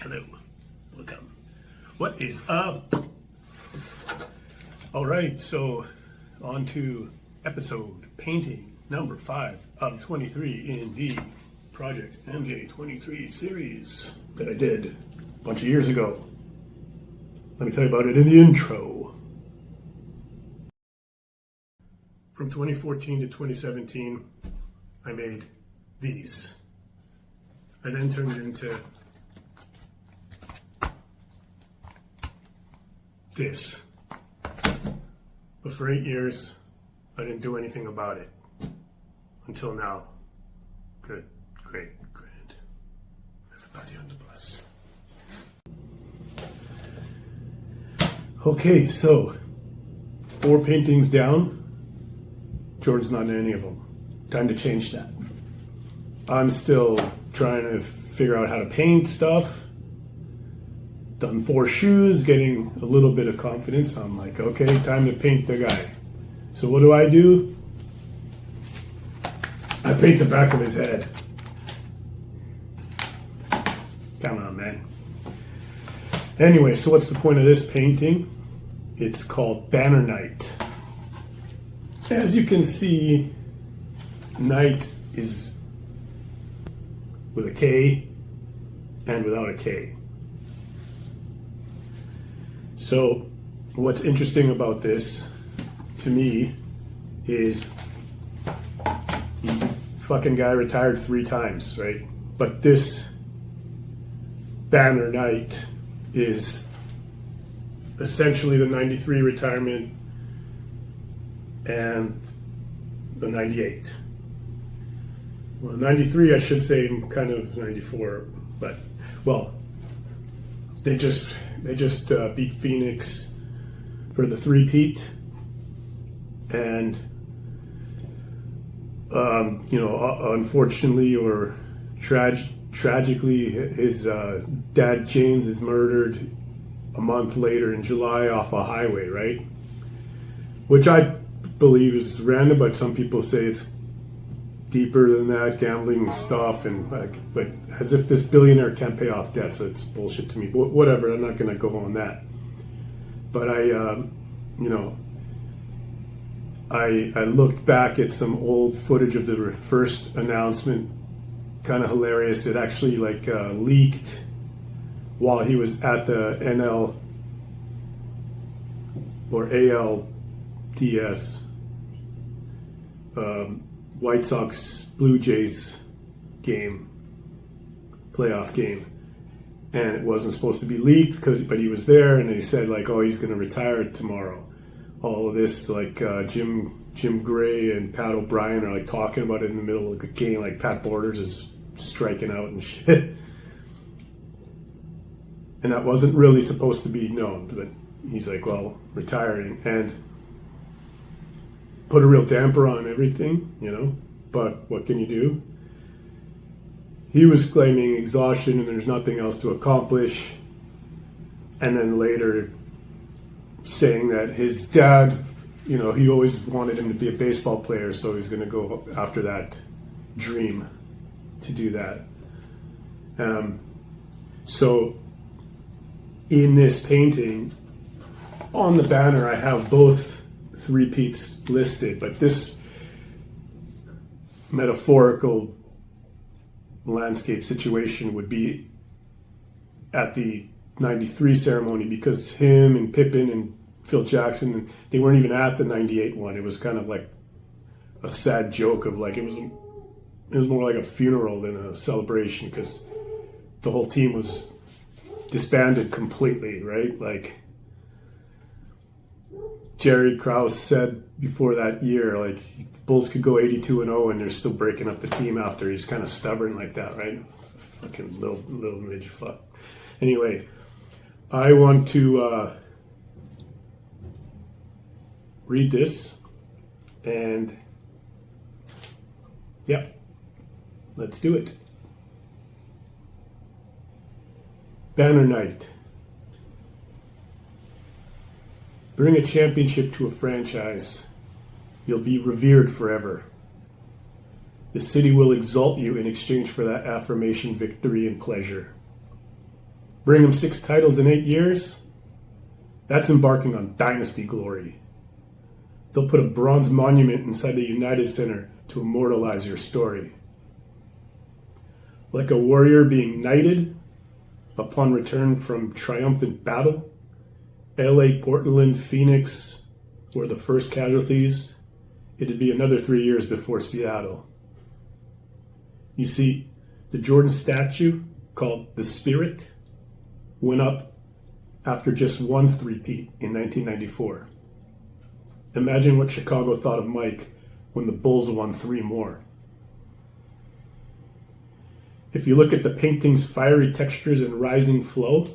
Hello, welcome. What is up? All right, so on to episode painting number 5 out of 23 in the Project MJ23 series that I did a bunch of years ago. Let me tell you about it in the intro. From 2014 to 2017, I made these. I then turned it into this. But for 8 years, I didn't do anything about it. Until now. Good, great, grand. Everybody on the bus. Okay, so 4 paintings down. Jordan's not in any of them. Time to change that. I'm still trying to figure out how to paint stuff. Done 4 shoes, getting a little bit of confidence. I'm like, okay, time to paint the guy. So what do? I paint the back of his head. Come on, man. Anyway, so what's the point of this painting? It's called Banner Night. As you can see, night is with a K and without a K. So what's interesting about this to me is fucking guy retired 3 times, right? But this Banner Night is essentially the 93 retirement and the 98. Well, 93, I should say, kind of 94, but, well, they just beat Phoenix for the 3-peat, and unfortunately or tragically, his dad James is murdered a month later in July off a highway, right? Which I believe is random, but some people say it's deeper than that, gambling stuff, and like, but as if this billionaire can't pay off debts. It's bullshit to me. But whatever, I'm not going to go on that. But I looked back at some old footage of the first announcement. Kind of hilarious. It actually leaked while he was at the NL or ALDS. White Sox Blue Jays game, playoff game, and it wasn't supposed to be leaked, but he was there, and he said oh, he's going to retire tomorrow. All of this, Jim Gray and Pat O'Brien are talking about it in the middle of the game, Pat Borders is striking out and shit, and that wasn't really supposed to be known, but he's well, retiring, and put a real damper on everything, but what can you do? He was claiming exhaustion and there's nothing else to accomplish, and then later saying that his dad, he always wanted him to be a baseball player, so he's going to go after that dream to do that. So in this painting, on the banner, I have both 3-peats listed, but this metaphorical landscape situation would be at the 93 ceremony, because him and Pippen and Phil Jackson, they weren't even at the 98 one. It was kind of like a sad joke of it was more like a funeral than a celebration, because the whole team was disbanded completely, right? Jerry Krause said before that year, the Bulls could go 82-0 and they're still breaking up the team after. He's kind of stubborn like that, right? Fucking little midge fuck. Anyway, I want to read this, and yeah, let's do it. Banner Night. Bring a championship to a franchise. You'll be revered forever. The city will exalt you in exchange for that affirmation, victory, and pleasure. bring them 6 titles in 8 years, that's embarking on dynasty glory. They'll put a bronze monument inside the United Center to immortalize your story. Like a warrior being knighted upon return from triumphant battle, LA, Portland, Phoenix were the first casualties. It'd be another 3 years before Seattle. You see, the Jordan statue, called the Spirit, went up after just one three-peat in 1994. Imagine what Chicago thought of Mike when the Bulls won 3 more. If you look at the painting's fiery textures and rising flow,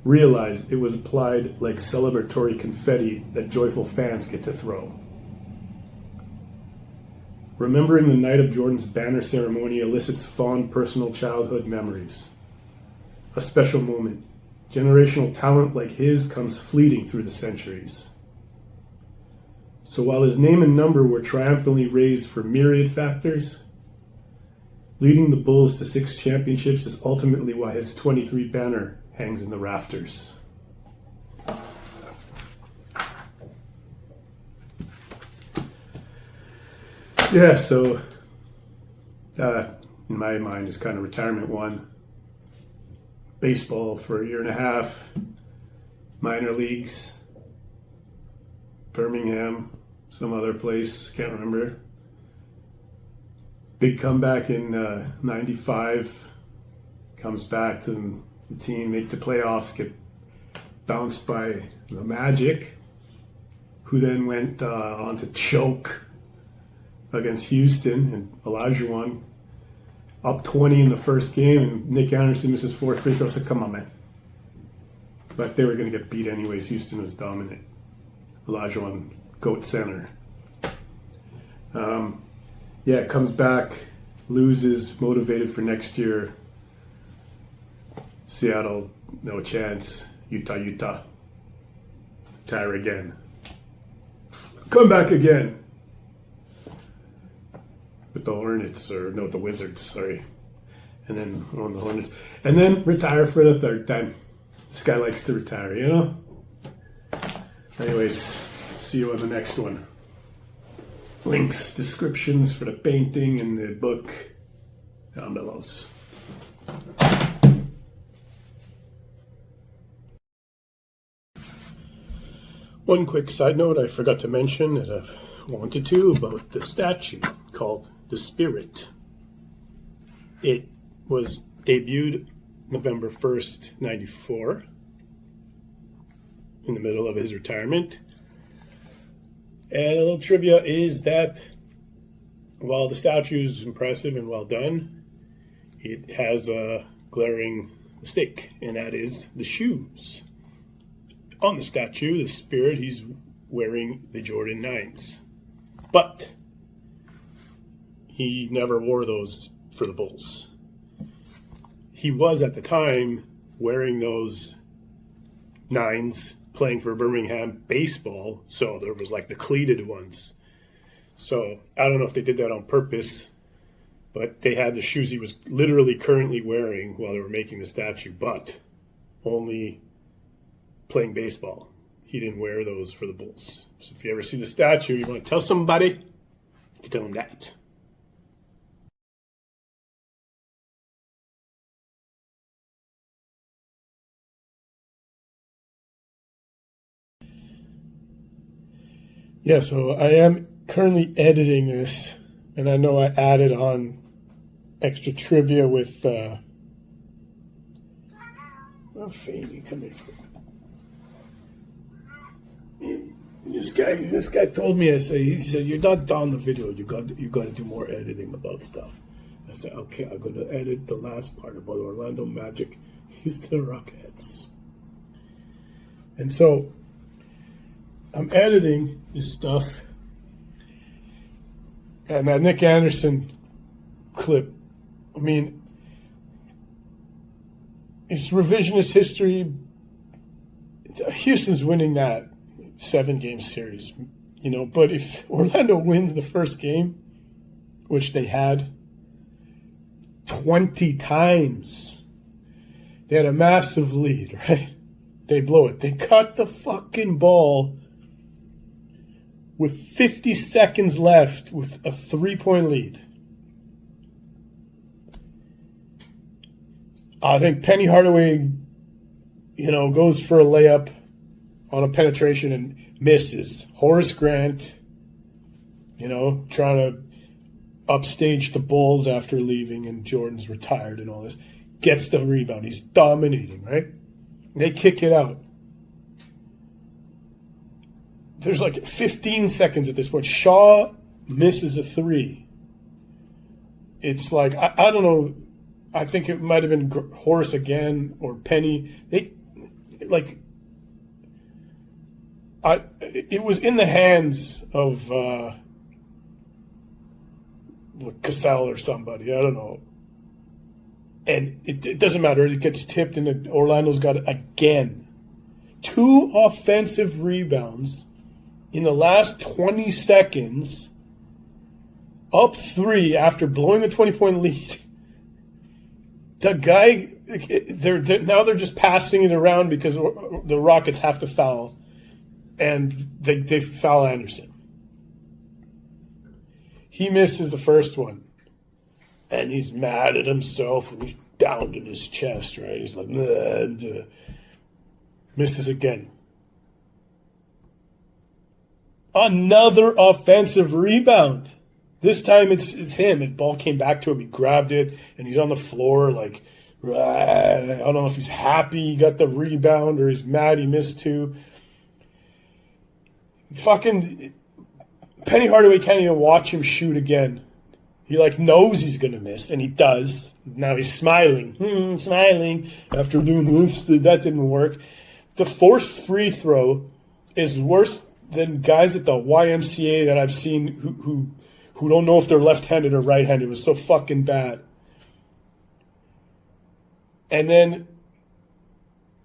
realize it was applied like celebratory confetti that joyful fans get to throw. Remembering the night of Jordan's banner ceremony elicits fond personal childhood memories. A special moment. Generational talent like his comes fleeting through the centuries. So while his name and number were triumphantly raised for myriad factors, leading the Bulls to 6 championships is ultimately why his 23 banner hangs in the rafters. Yeah, so in my mind, it's kind of retirement one. Baseball for a year and a half, minor leagues, Birmingham, some other place, can't remember. Big comeback in 95, comes back to the team, make the playoffs, get bounced by the Magic, who then went on to choke against Houston, and Olajuwon up 20 in the first game, and Nick Anderson misses 4 free throws. So come on, man. But they were going to get beat anyways. Houston was dominant. Olajuwon, GOAT center. Comes back, loses, motivated for next year. Seattle, no chance. Utah. Retire again. Come back again. With the Hornets, the Wizards, sorry. And then on the Hornets. And then retire for the 3rd time. This guy likes to retire, you know? Anyways, see you on the next one. Links, descriptions for the painting and the book down below. One quick side note I forgot to mention that I've wanted to about the statue called The Spirit. It was debuted November 1st, 94, in the middle of his retirement. And a little trivia is that while the statue is impressive and well done, it has a glaring mistake, and that is the shoes. On the statue, the Spirit, he's wearing the Jordan 9s. But he never wore those for the Bulls. He was, at the time, wearing those 9s, playing for Birmingham baseball, so there was like the cleated ones. So I don't know if they did that on purpose, but they had the shoes he was literally currently wearing while they were making the statue, but only playing baseball. He didn't wear those for the Bulls. So if you ever see the statue, you want to tell somebody, you can tell them that. Yeah, so I am currently editing this, and I know I added on extra trivia with Faney, come here for This guy told me, he said, you're not done the video, you got to do more editing about stuff. I said, okay, I'm going to edit the last part about Orlando Magic, Houston Rockets. And so I'm editing this stuff, and that Nick Anderson clip, I mean, it's revisionist history. Houston's winning that 7-game series, you know, but if Orlando wins the first game, which they had, 20 times. They had a massive lead, right? They blow it. They cut the fucking ball with 50 seconds left with a 3-point lead. I think Penny Hardaway, goes for a layup on a penetration and misses. Horace Grant, trying to upstage the Bulls after leaving and Jordan's retired and all this, gets the rebound. He's dominating, right? They kick it out. There's like 15 seconds at this point. Shaw misses a 3. It's like, I don't know. I think it might have been Horace again or Penny. It was in the hands of Cassell or somebody. I don't know. And it doesn't matter. It gets tipped, and Orlando's got it again. 2 offensive rebounds in the last 20 seconds, up 3 after blowing a 20-point lead. The guy, they're just passing it around because the Rockets have to foul, and they foul Anderson. He misses the first one, and he's mad at himself, and he's down in his chest, right? He's like, nah. Misses again. Another offensive rebound. This time it's him. The ball came back to him. He grabbed it, and he's on the floor like, I don't know if he's happy he got the rebound or he's mad he missed 2. Fucking Penny Hardaway can't even watch him shoot again. He knows he's going to miss, and he does. Now he's smiling. Smiling after doing this. That didn't work. The 4th free throw is worse than guys at the YMCA that I've seen who don't know if they're left-handed or right-handed. It was so fucking bad. And then,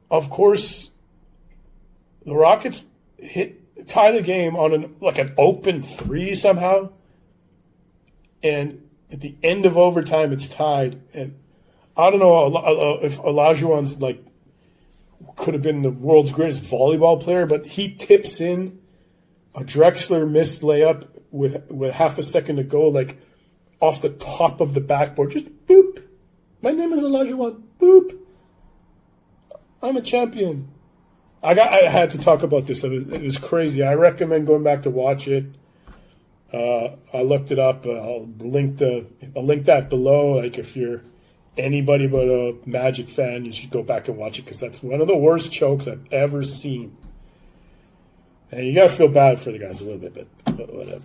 of course, the Rockets tie the game on an open 3 somehow. And at the end of overtime, it's tied. And I don't know if Olajuwon's could have been the world's greatest volleyball player, but he tips in a Drexler missed layup with half a second to go, off the top of the backboard. Just boop. My name is Olajuwon. Boop. I'm a champion. I had to talk about this. It was crazy. I recommend going back to watch it. I looked it up. I'll link that below. If you're anybody but a Magic fan, you should go back and watch it because that's one of the worst chokes I've ever seen. And you got to feel bad for the guys a little bit, but whatever.